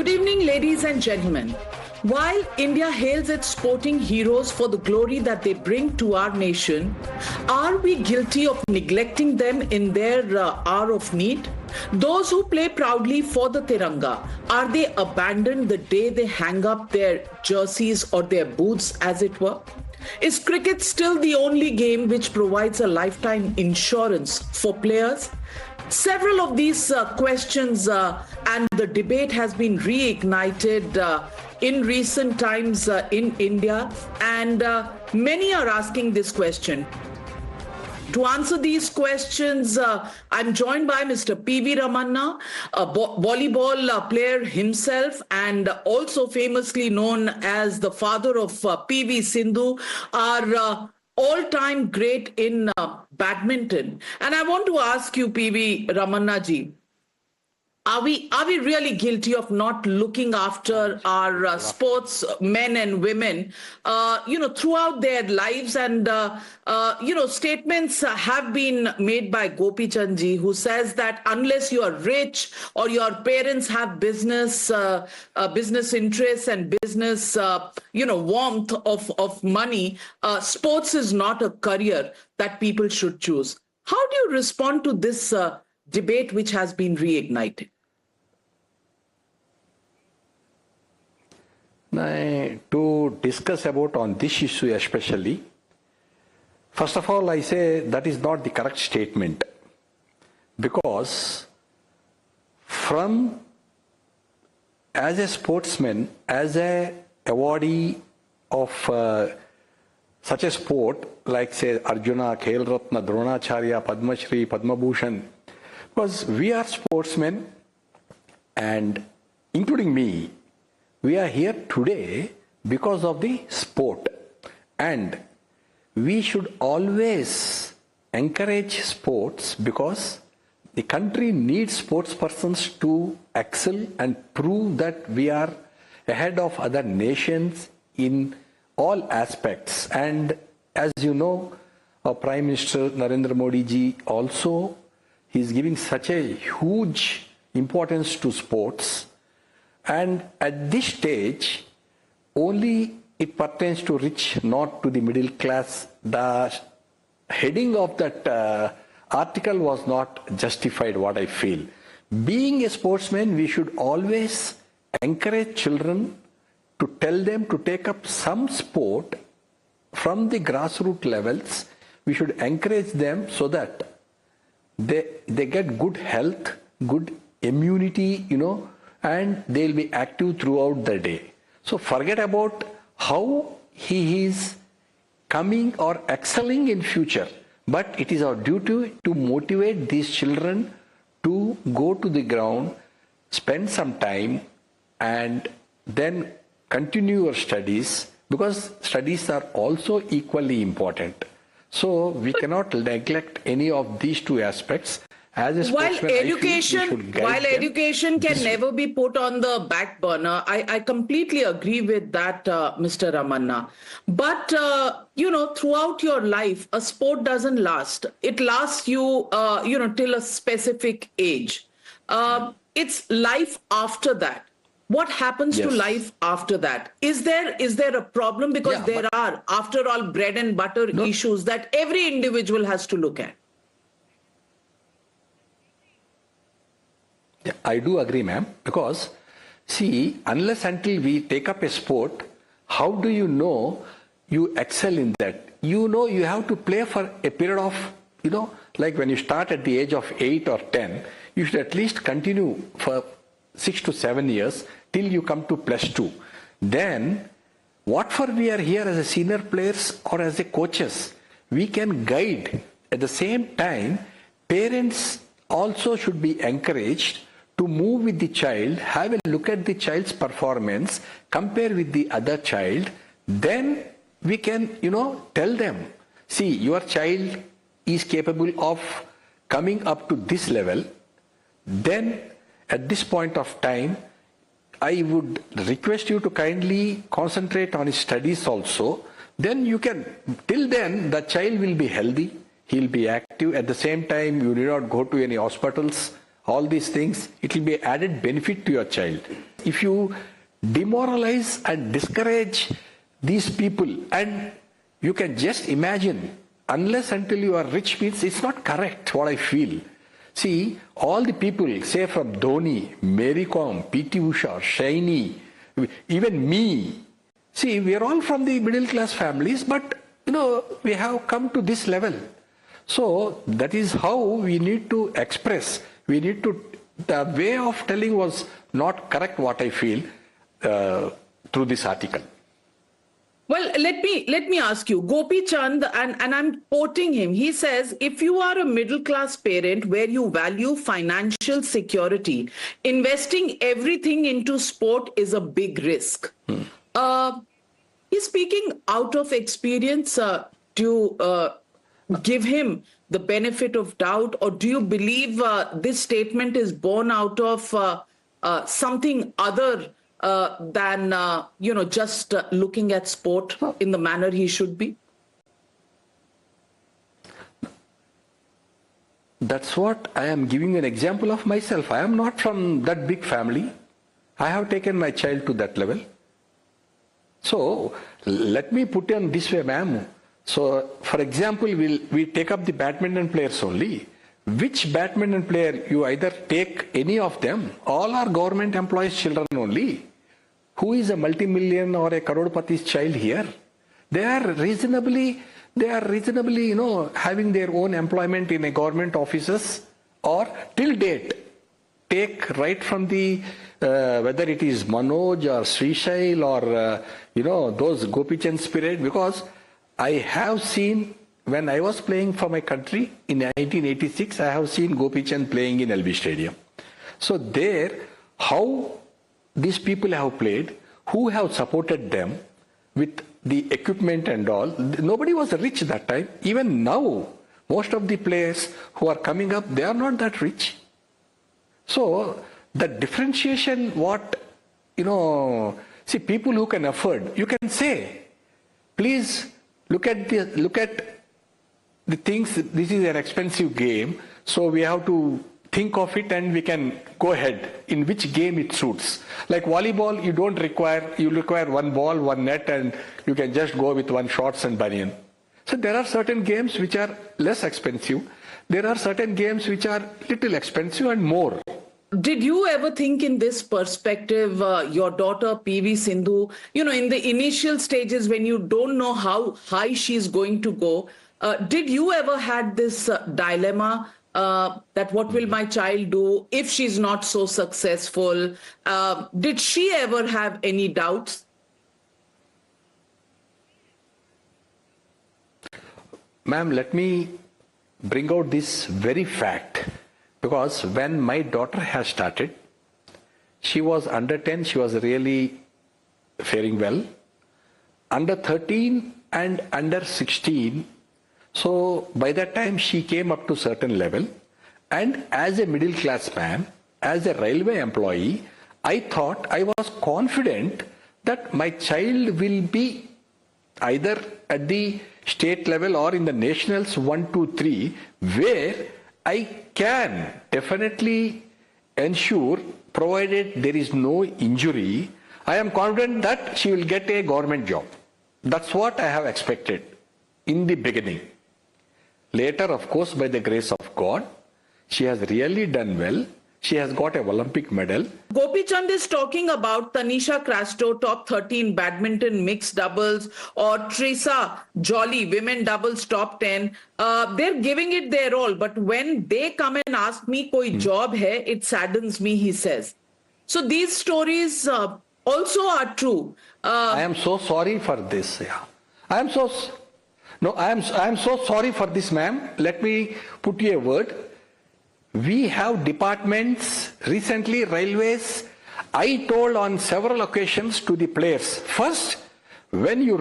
Good evening, ladies and gentlemen. While India hails its sporting heroes for the glory that they bring to our nation, are we guilty of neglecting them in their hour of need? Those who play proudly for the Tiranga, are they abandoned the day they hang up their jerseys or their boots, as it were? Is cricket still the only game which provides a lifetime insurance for players? Several of these questions and the debate has been reignited in recent times in India, and many are asking this question. To answer these questions, I'm joined by Mr. P.V. Ramana, a volleyball player himself and also famously known as the father of P.V. Sindhu, our all-time great in badminton. And I want to ask you, P.V. Ramana ji, are we really guilty of not looking after our sports men and women, throughout their lives? And, statements have been made by Gopichand ji, who says that unless you are rich or your parents have business interests and business, warmth of money, sports is not a career that people should choose. How do you respond to this debate which has been reignited? To discuss about on this issue especially, first of all, I say that is not the correct statement, because as a sportsman, as a awardee of such a sport like say Arjuna, Khel Ratna, Dronacharya, Padma Shri, Padma Bhushan, because we are sportsmen, and including me, we are here today because of the sport, and we should always encourage sports because the country needs sports persons to excel and prove that we are ahead of other nations in all aspects. And as you know, our Prime Minister Narendra Modi ji also, he is giving such a huge importance to sports. And at this stage, only it pertains to rich, not to the middle class. The heading of that article was not justified, what I feel. Being a sportsman, we should always encourage children to tell them to take up some sport from the grassroots levels. We should encourage them so that they get good health, good immunity, and they'll be active throughout the day. So forget about how he is coming or excelling in future, but it is our duty to motivate these children to go to the ground, spend some time, and then continue your studies, because studies are also equally important. So we cannot neglect any of these two aspects. As a sportsman, while education can never be put on the back burner, I completely agree with that, Mr. Ramanna. But, throughout your life, a sport doesn't last. It lasts you, till a specific age. It's life after that. What happens to life after that? Is there a problem? Because there are, after all, bread and butter issues that every individual has to look at. Yeah, I do agree, ma'am, because see, unless until we take up a sport, how do you know you excel in that? You have to play for a period of, like when you start at the age of 8 or 10, you should at least continue for 6 to 7 years till you come to +2. Then, what for we are here as a senior players or as a coaches, we can guide. At the same time, parents also should be encouraged to move with the child, have a look at the child's performance, compare with the other child, then we can, tell them, see, your child is capable of coming up to this level, then at this point of time, I would request you to kindly concentrate on his studies also. Then you can, till then, the child will be healthy, he'll be active. At the same time, you need not go to any hospitals all these things, it will be added benefit to your child. If you demoralize and discourage these people, and you can just imagine, unless until you are rich means it's not correct, what I feel. See, all the people, say from Dhoni, Mary Kom, P.T. Usha, Shaini, even me. See, we are all from the middle class families, but we have come to this level. So that is how we need to express. The way of telling was not correct, what I feel, through this article. Well, let me ask you, Gopichand, and I'm quoting him, he says, if you are a middle-class parent where you value financial security, investing everything into sport is a big risk. He's speaking out of experience. To give him the benefit of doubt, or do you believe this statement is born out of something other than just looking at sport in the manner he should be? That's what I am giving an example of myself. I am not from that big family. I have taken my child to that level. So let me put it this way, ma'am. So, for example, we take up the badminton players only. Which badminton player you either take any of them, all are government employees' children only. Who is a multi-million or a Crorepatis child here? They are reasonably, having their own employment in a government offices, or till date, take right from the, whether it is Manoj or Srishail or, those Gopichand spirit, because I have seen, when I was playing for my country in 1986, I have seen Gopichand playing in LB Stadium. So there, how these people have played, who have supported them with the equipment and all. Nobody was rich that time. Even now, most of the players who are coming up, they are not that rich. So the differentiation, see, people who can afford, you can say, please look at the things. This is an expensive game, so we have to think of it and we can go ahead in which game it suits. Like volleyball, you require one ball, one net, and you can just go with one shorts and banian. So there are certain games which are less expensive. There are certain games which are little expensive and more. Did you ever think in this perspective, your daughter P.V. Sindhu, in the initial stages when you don't know how high she's going to go, did you ever had this dilemma that what will my child do if she's not so successful? Did she ever have any doubts? Ma'am, let me bring out this very fact. Because when my daughter has started, she was under 10, she was really faring well. Under 13 and under 16, so by that time she came up to certain level. And as a middle class man, as a railway employee, I was confident that my child will be either at the state level or in the nationals 1, 2, 3, where I can definitely ensure, provided there is no injury, I am confident that she will get a government job. That's what I have expected in the beginning. Later, of course, by the grace of God, she has really done well. She has got an Olympic medal. Gopichand is talking about Tanisha Crasto, top 13 badminton mixed doubles, or Trisa Jolly, women doubles top 10. They're giving it their all. But when they come and ask me, koi job hai, it saddens me, he says. So these stories also are true. I am so sorry for this. Yeah. I am so sorry for this, ma'am. Let me put you a word. We have departments, recently railways. I told on several occasions to the players, first, when you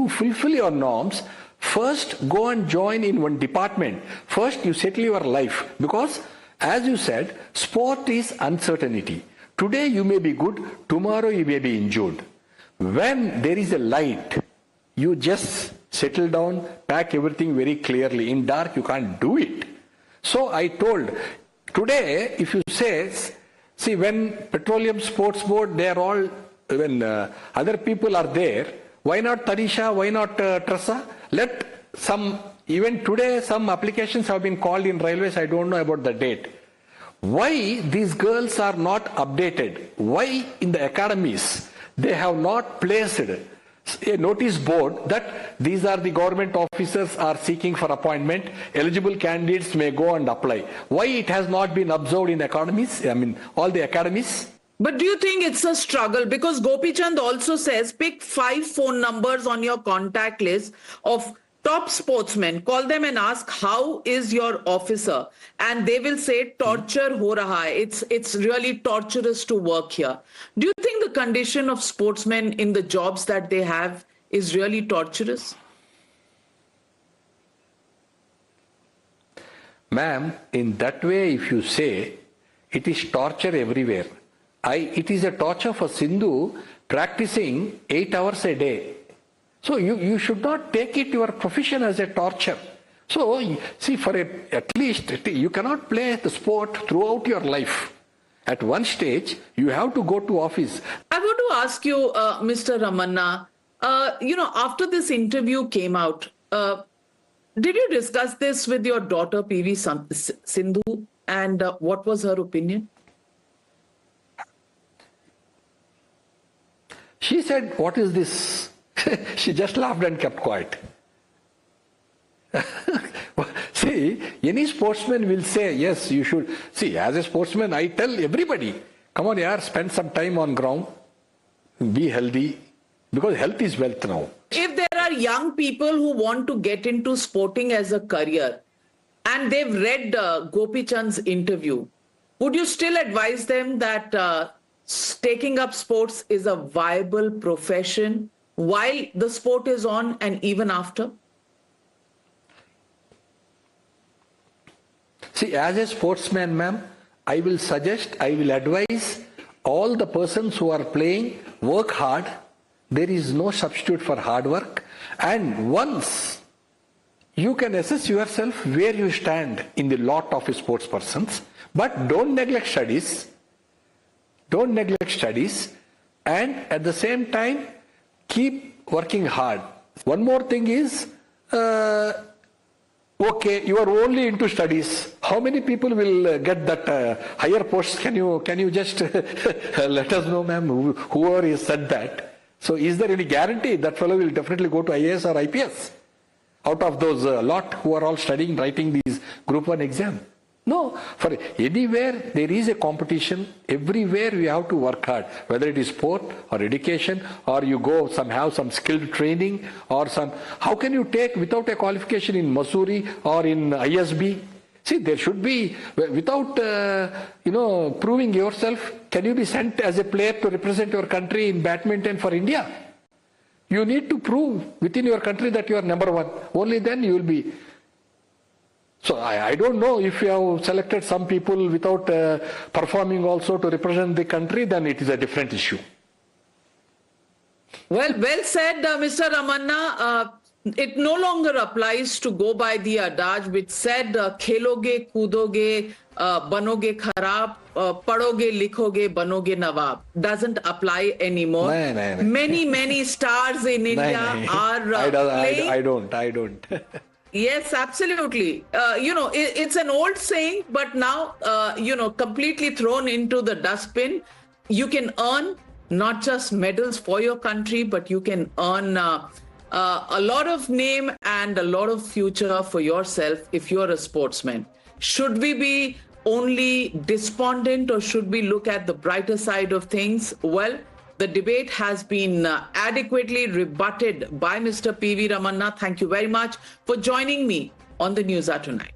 fulfill your norms, first go and join in one department. First you settle your life, because as you said, sport is uncertainty. Today you may be good, tomorrow you may be injured. When there is a light, you just settle down, pack everything very clearly. In dark you can't do it. So I told, today, if you say, see, when Petroleum Sports Board, they are all, when other people are there, why not Tanisha, why not Tressa? Let some, even today, some applications have been called in railways, I don't know about the date. Why these girls are not updated? Why in the academies, they have not placed a notice board that these are the government officers are seeking for appointment, eligible candidates may go and apply. Why it has not been observed in academies, I mean all the academies? But do you think it's a struggle? Because Gopichand also says pick 5 phone numbers on your contact list of top sportsmen, call them and ask how is your officer, and they will say torture ho raha hai. It's really torturous to work here. Do you think the condition of sportsmen in the jobs that they have is really torturous? Ma'am, in that way, if you say, it is torture everywhere. It is a torture for Sindhu practicing 8 hours a day. So you should not take it your profession as a torture. So see, for at least you cannot play the sport throughout your life. At one stage, you have to go to office. I want to ask you, Mr. Ramanna, after this interview came out, did you discuss this with your daughter, P.V. Sindhu, and what was her opinion? She said, what is this? She just laughed and kept quiet. See, any sportsman will say, yes, you should. See, as a sportsman, I tell everybody, come on, yaar, spend some time on ground, be healthy, because health is wealth now. If there are young people who want to get into sporting as a career, and they've read Gopichand's interview, would you still advise them that taking up sports is a viable profession while the sport is on and even after? See, as a sportsman, ma'am, I will advise all the persons who are playing, work hard. There is no substitute for hard work. And once you can assess yourself where you stand in the lot of sports persons, but don't neglect studies. Don't neglect studies. And at the same time, keep working hard. One more thing is, okay, you are only into studies. How many people will get that higher posts? Can you just let us know, ma'am, whoever has said that? So is there any guarantee that fellow will definitely go to IAS or IPS out of those lot who are all studying, writing these Group 1 exam? No, for anywhere there is a competition, everywhere we have to work hard, whether it is sport or education, or you go have some skilled training or some, how can you take without a qualification in Missouri or in ISB? See, there should be, without, proving yourself, can you be sent as a player to represent your country in badminton for India? You need to prove within your country that you are number one. Only then you will be. So I don't know if you have selected some people without performing also to represent the country, then it is a different issue. Well said, Mr. Ramanna. It no longer applies to go by the adage which said, kheloge, kudoge, banoge kharab, padoge, likhoge, banoge nawab. Doesn't apply anymore. No. Many stars in India are playing. I don't. Yes, absolutely. It's an old saying, but now, completely thrown into the dustbin. You can earn not just medals for your country, but you can earn a lot of name and a lot of future for yourself if you're a sportsman. Should we be only despondent or should we look at the brighter side of things? Well, the debate has been adequately rebutted by Mr. P.V. Ramana. Thank you very much for joining me on the News Hour tonight.